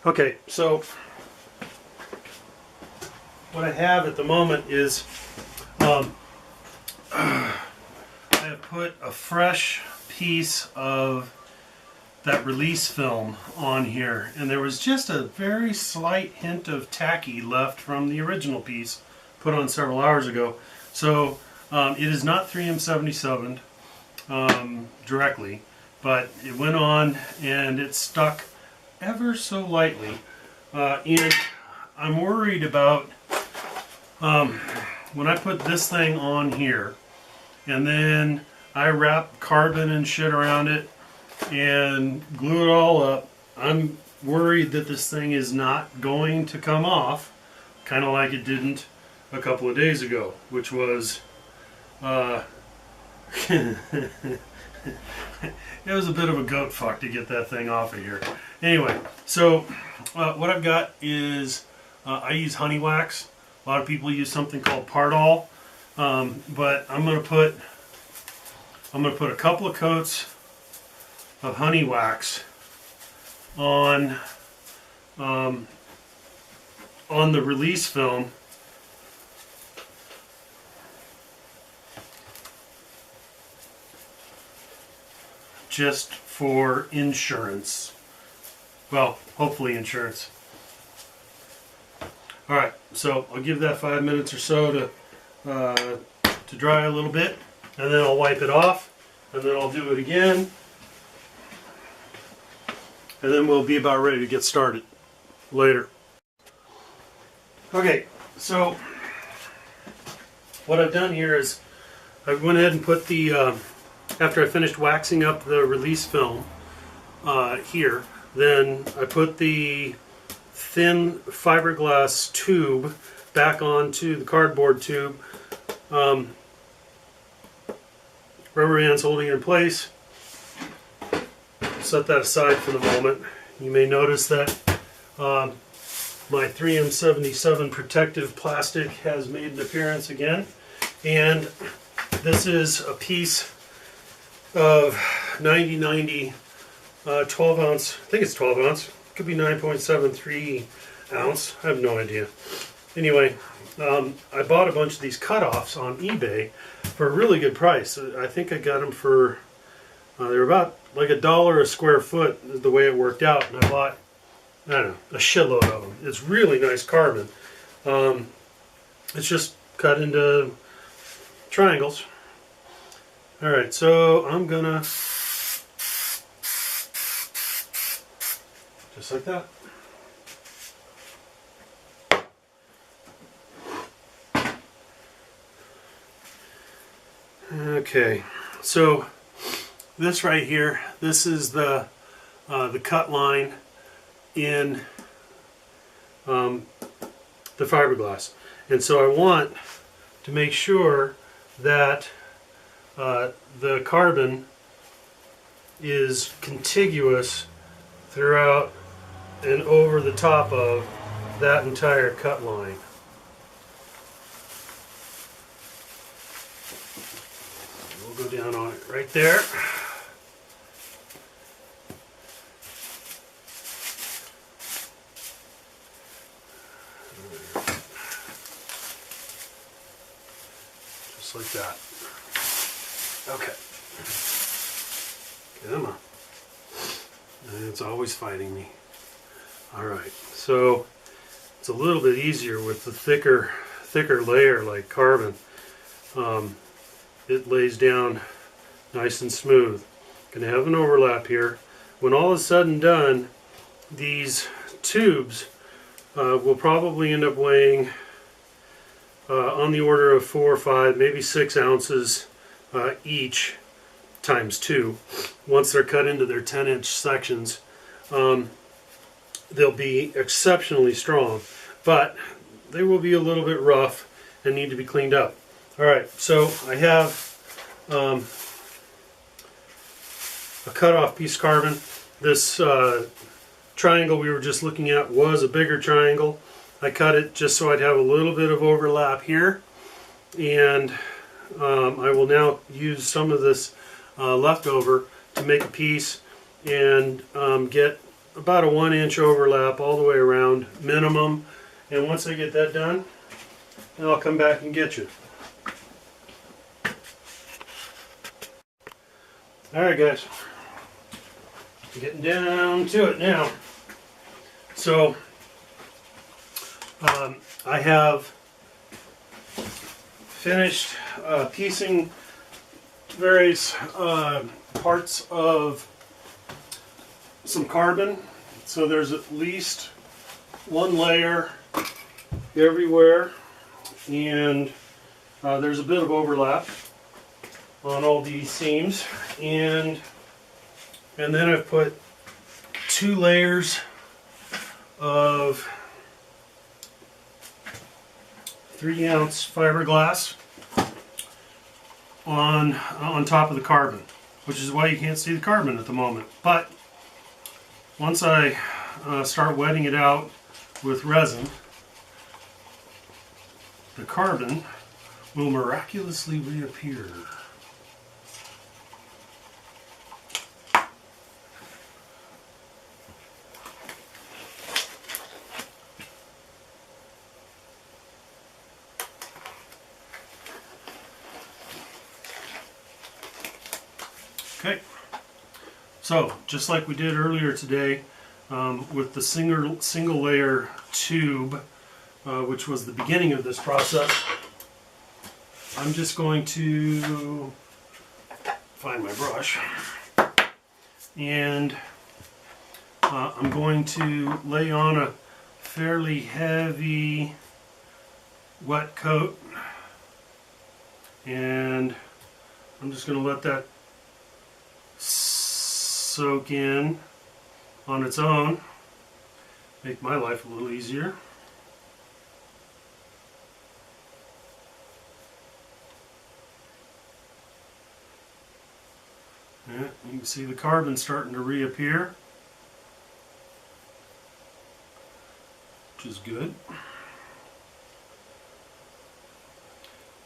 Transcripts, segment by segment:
Okay, so what I have at the moment is I have put a fresh piece of that release film on here, and there was just a very slight hint of tacky left from the original piece put on several hours ago. So it is not 3M77 directly, but it went on and it stuck ever so lightly, and I'm worried about when I put this thing on here and then I wrap carbon and shit around it and glue it all up. I'm worried that this thing is not going to come off, kind of like it didn't a couple of days ago, which was it was a bit of a goat fuck to get that thing off of here. Anyway, so what I've got is I use honey wax. A lot of people use something called Pardol, but I'm gonna put a couple of coats of honey wax on the release film, just for insurance. Well, hopefully insurance. All right, so I'll give that 5 minutes or so to dry a little bit, and then I'll wipe it off, and then I'll do it again, and then we'll be about ready to get started later. Okay, so what I've done here is I went ahead and put the after I finished waxing up the release film here, then I put the thin fiberglass tube back onto the cardboard tube, rubber bands holding it in place. Set that aside for the moment. You may notice that my 3M77 protective plastic has made an appearance again, and this is a piece of 90/90 12 ounce, I think it's 12 ounce, could be 9.73 ounce, I have no idea. Anyway, I bought a bunch of these cutoffs on eBay for a really good price. I think I got them for, they were about like $1 a square foot, the way it worked out, and I bought, I don't know, a shitload of them. It's really nice carbon. It's just cut into triangles. Alright, so I'm gonna, just like that. Okay, so this right here, this is the cut line in the fiberglass, and so I want to make sure that the carbon is contiguous throughout and over the top of that entire cut line. We'll go down on it right there. Just like that. Okay. Come on. It's always fighting me. Alright, so it's a little bit easier with the thicker layer like carbon. It lays down nice and smooth. Gonna have an overlap here. When all is said and done, these tubes will probably end up weighing on the order of 4 or 5, maybe 6 ounces each, times 2. Once they're cut into their 10-inch sections, they'll be exceptionally strong, but they will be a little bit rough and need to be cleaned up. Alright, so I have a cut-off piece of carbon. This triangle we were just looking at was a bigger triangle. I cut it just so I'd have a little bit of overlap here, and I will now use some of this leftover to make a piece and get about a 1-inch overlap all the way around, minimum. And once I get that done, then I'll come back and get you. Alright guys, getting down to it now. So, I have finished piecing various parts of some carbon. So there's at least one layer everywhere, and there's a bit of overlap on all these seams, and then I've put 2 layers of 3-ounce fiberglass on top of the carbon, which is why you can't see the carbon at the moment. But once I start wetting it out with resin, the carbon will miraculously reappear. Okay, so just like we did earlier today with the single layer tube, which was the beginning of this process, I'm just going to find my brush, and I'm going to lay on a fairly heavy wet coat, and I'm just going to let that soak in on its own, make my life a little easier. Yeah, you can see the carbon starting to reappear, which is good.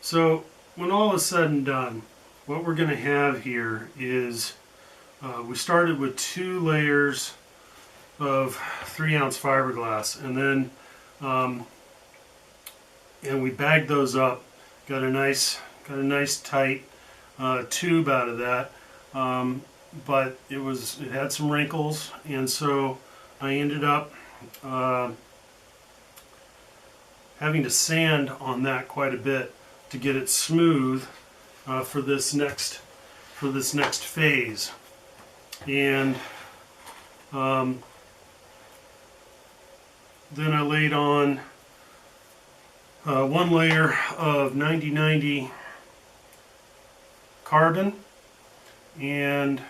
So when all is said and done, what we're going to have here is we started with 2 layers of 3-ounce fiberglass, and then and we bagged those up. Got a nice tight tube out of that, but it had some wrinkles, and so I ended up having to sand on that quite a bit to get it smooth for this next phase. And then I laid on 1 layer of 90-90 carbon, and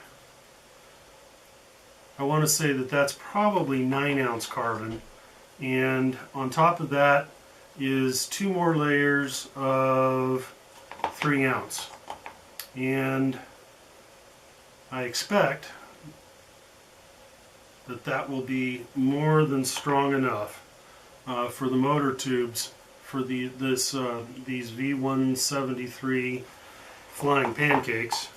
I want to say that that's probably 9-ounce carbon, and on top of that is 2 more layers of 3-ounce, and I expect that will be more than strong enough for the motor tubes for these V173 Flying Pancakes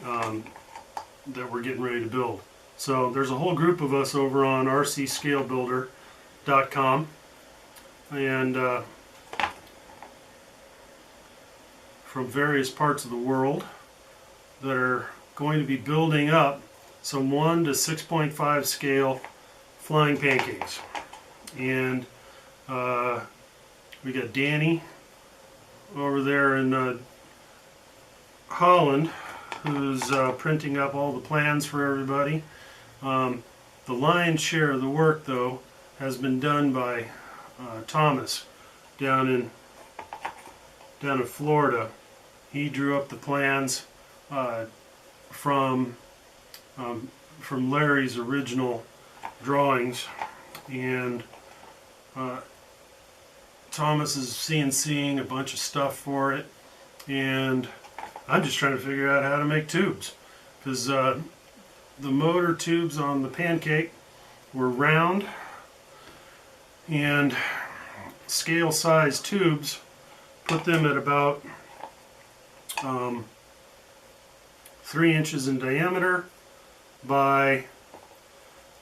that we're getting ready to build. So there's a whole group of us over on rcscalebuilder.com, and from various parts of the world that are going to be building up some 1 to 6.5 scale flying pancakes. And we got Danny over there in Holland, who's printing up all the plans for everybody. The lion's share of the work, though, has been done by Thomas down in Florida. He drew up the plans from Larry's original drawings, and Thomas is CNCing a bunch of stuff for it, and I'm just trying to figure out how to make tubes, because the motor tubes on the pancake were round, and scale size tubes put them at about 3 inches in diameter by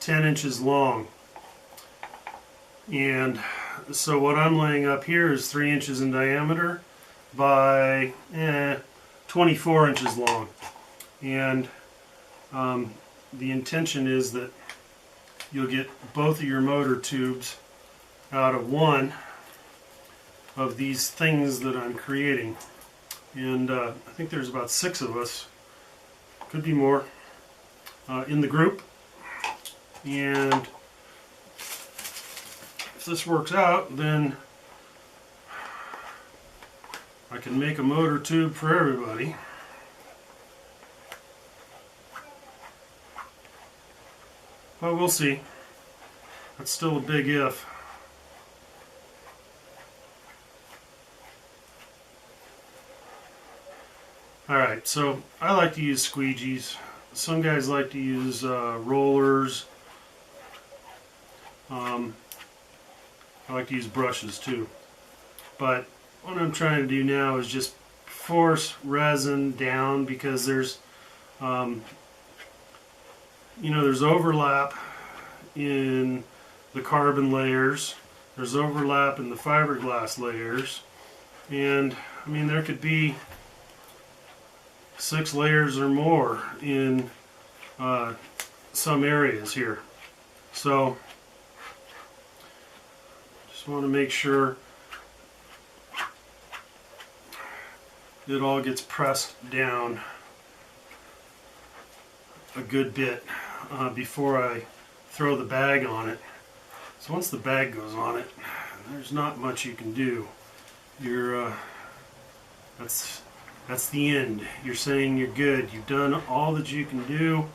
10 inches long. And so what I'm laying up here is 3 inches in diameter by 24 inches long. And the intention is that you'll get both of your motor tubes out of one of these things that I'm creating. And I think there's about 6 of us, could be more, in the group. And if this works out, then I can make a motor tube for everybody. But we'll see. That's still a big if. Alright, so I like to use squeegees. Some guys like to use rollers. I like to use brushes too. But what I'm trying to do now is just force resin down, because there's there's overlap in the carbon layers, there's overlap in the fiberglass layers, and I mean there could be 6 layers or more in some areas here. So just want to make sure it all gets pressed down a good bit before I throw the bag on it. So once the bag goes on it, there's not much you can do. You're that's the end. You're saying you're good. You've done all that you can do.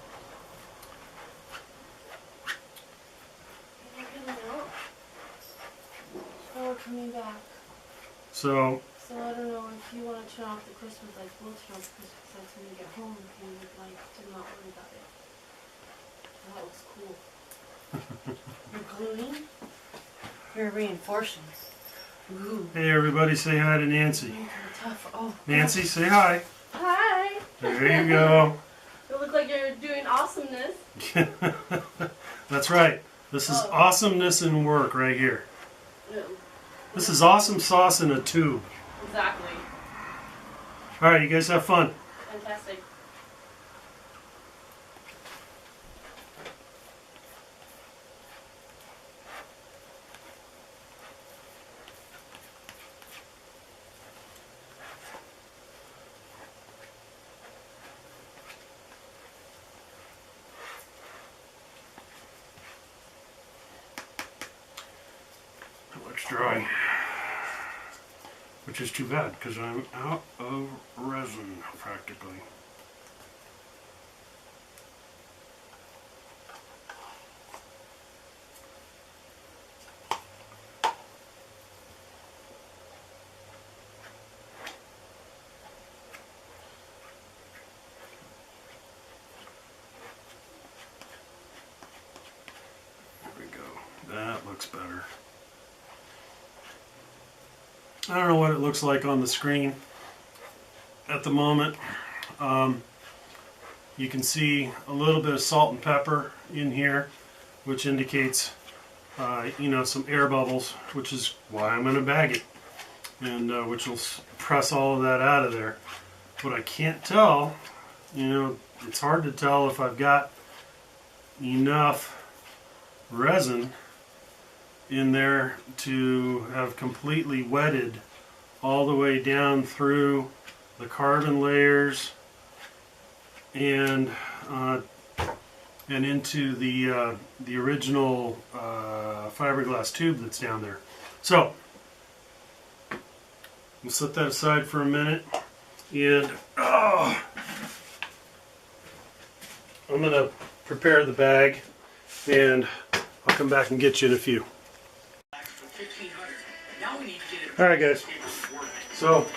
So we're coming back. So I don't know if you want to turn off the Christmas lights. We'll turn off the Christmas lights when we get home if you would like to not worry about it. That looks cool. You're gluing? You're reinforcing. Ooh. hey everybody, say hi to Nancy. Tough. Oh, Nancy, say hi. hi. There you go. You look like you're doing awesomeness. That's right. This is awesomeness in work right here. No. This is awesome sauce in a tube. Exactly. Alright, you guys have fun. Fantastic. It looks dry. Which is too bad, because I'm out of resin, practically. There we go. That looks better. I don't know what it looks like on the screen at the moment. You can see a little bit of salt and pepper in here, which indicates some air bubbles, which is why I'm going to bag it, and which will press all of that out of there. What I can't tell, it's hard to tell if I've got enough resin in there to have completely wetted all the way down through the carbon layers and into the original fiberglass tube that's down there. So we'll set that aside for a minute, and I'm going to prepare the bag, and I'll come back and get you in a few. Alright guys, so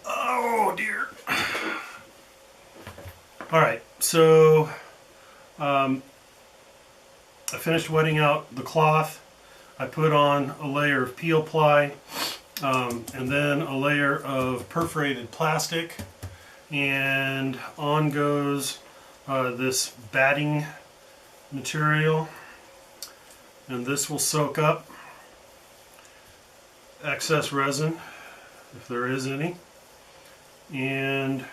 oh dear. Alright, so I finished wetting out the cloth. I put on a layer of peel ply, and then a layer of perforated plastic, and on goes this batting material, and this will soak up excess resin if there is any. And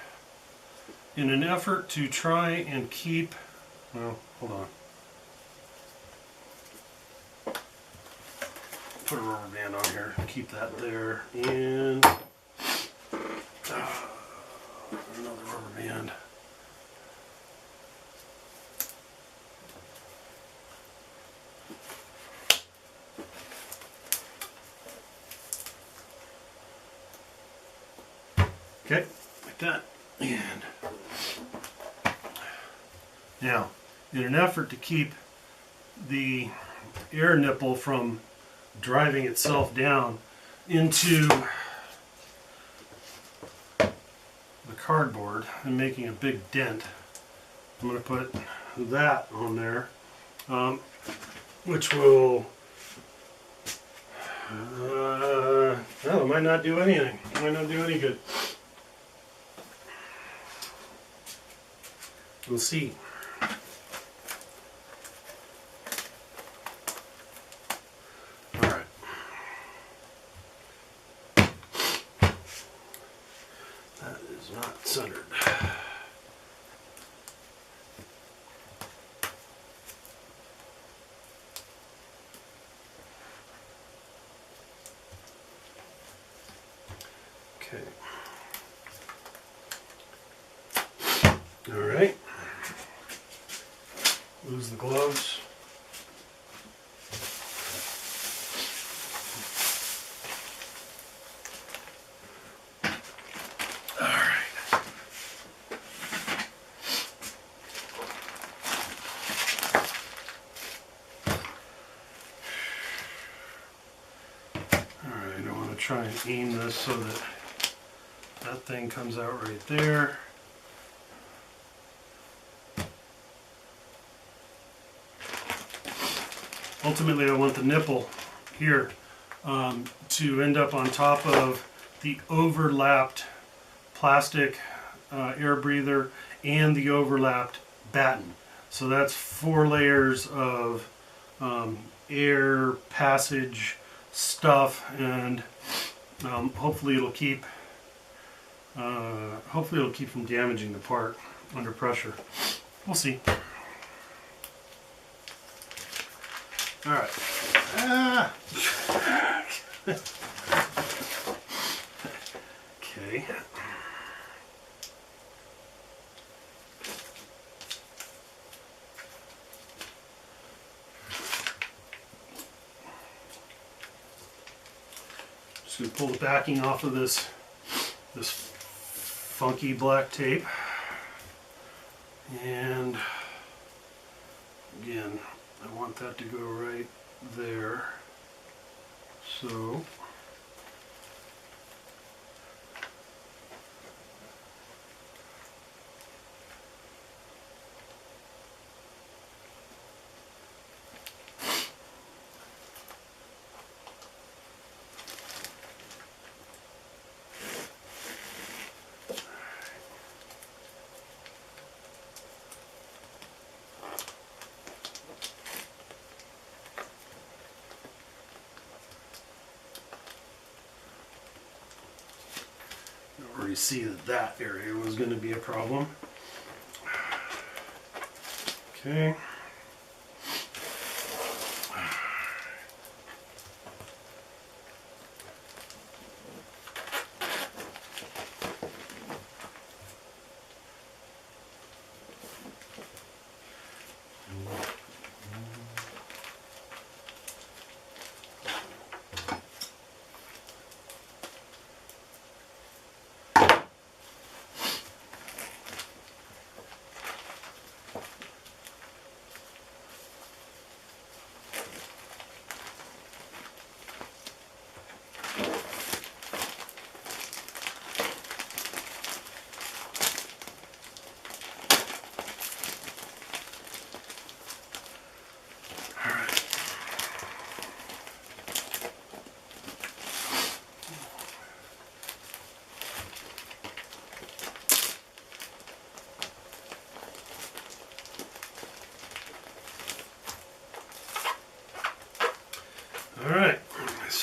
in an effort to try and keep, well, hold on. Put a rubber band on here, keep that there, and another rubber band. Okay, like that. And now, in an effort to keep the air nipple from driving itself down into the cardboard and making a big dent, I'm going to put that on there, which will, well, it might not do anything. It might not do any good. We'll see. Alright. That is not centered. Okay. Alright. Lose the gloves. All right. I want to try and aim this so that that thing comes out right there. Ultimately, I want the nipple here to end up on top of the overlapped plastic air breather and the overlapped batten. So that's 4 layers of air passage stuff, and hopefully it'll keep from damaging the part under pressure. We'll see. All right. Okay. Just gonna pull the backing off of this funky black tape, and again, I want that to go right there. So already see that that area was going to be a problem. Okay.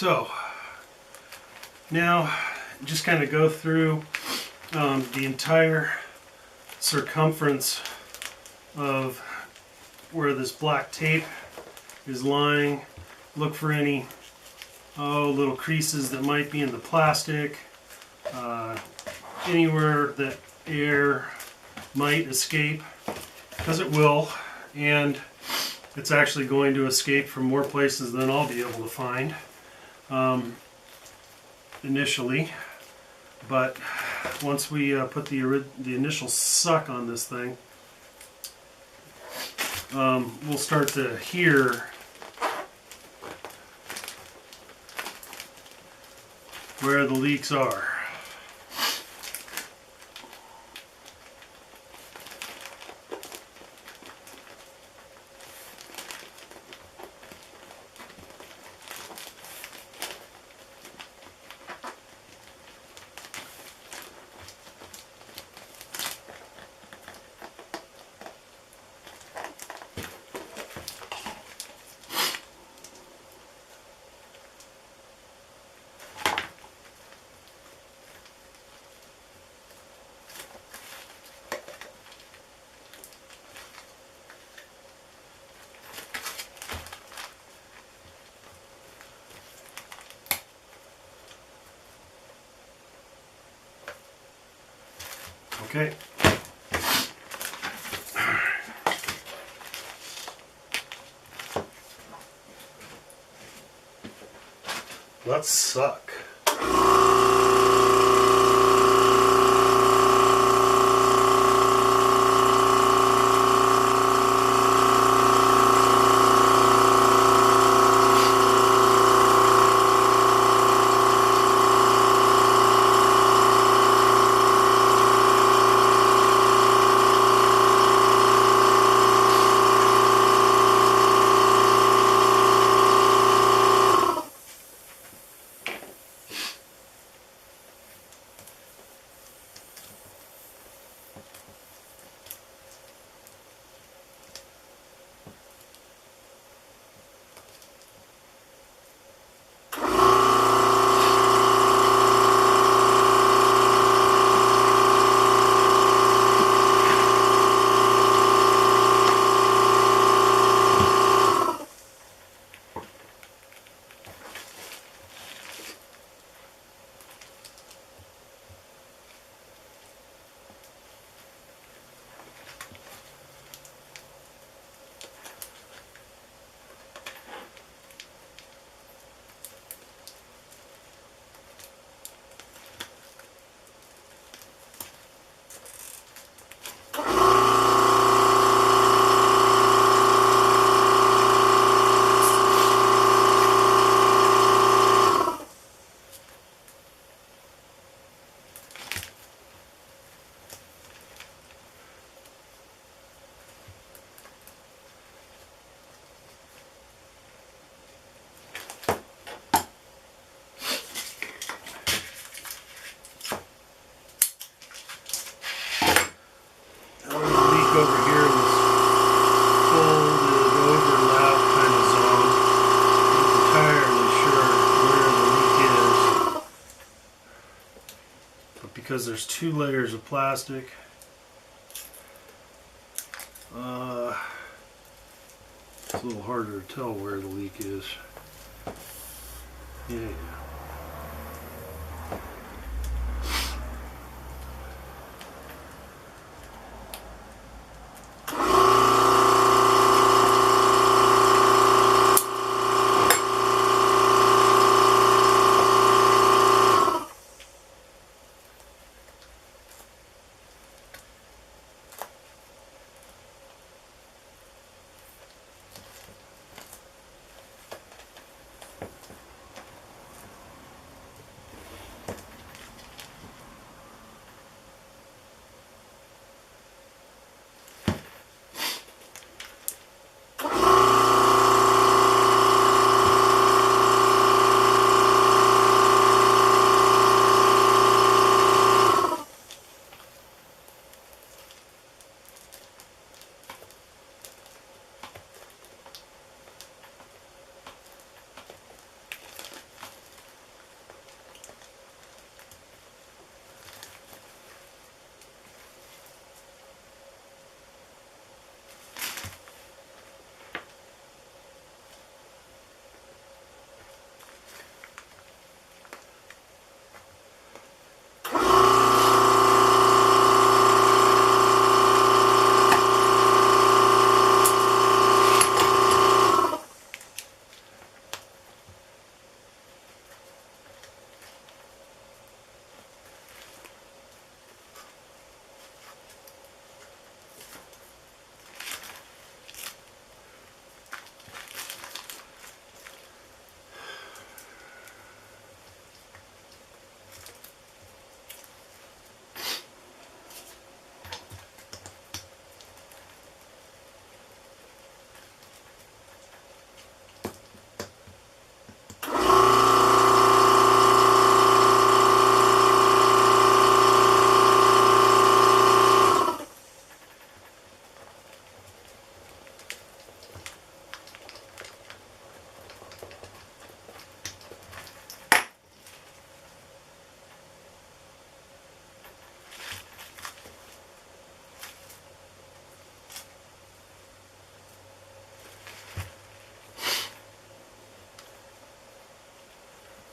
So now just kind of go through the entire circumference of where this black tape is lying. Look for any little creases that might be in the plastic, anywhere that air might escape, because it will, and it's actually going to escape from more places than I'll be able to find initially. But once we put the initial suck on this thing, we'll start to hear where the leaks are. Okay. Let's suck. Over here in this folded overlap kind of zone. I'm entirely sure where the leak is, but because there's two layers of plastic, it's a little harder to tell where the leak is. Yeah.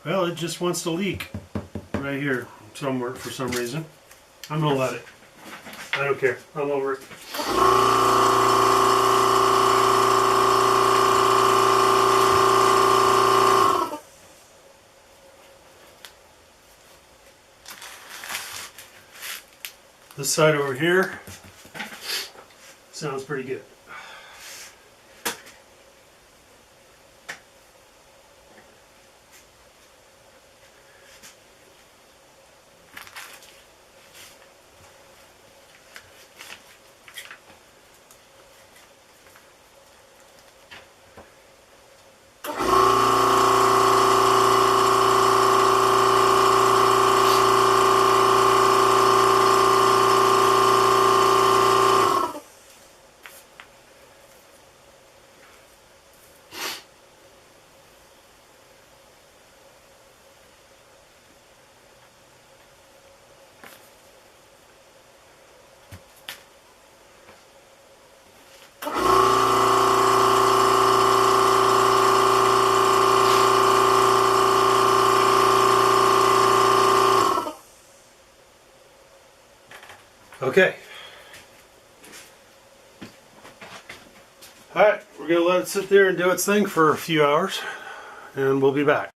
Well, it just wants to leak right here somewhere for some reason. I'm gonna let it. I don't care. I'm over it. This side over here sounds pretty good. Okay. Alright, we're going to let it sit there and do its thing for a few hours, and we'll be back.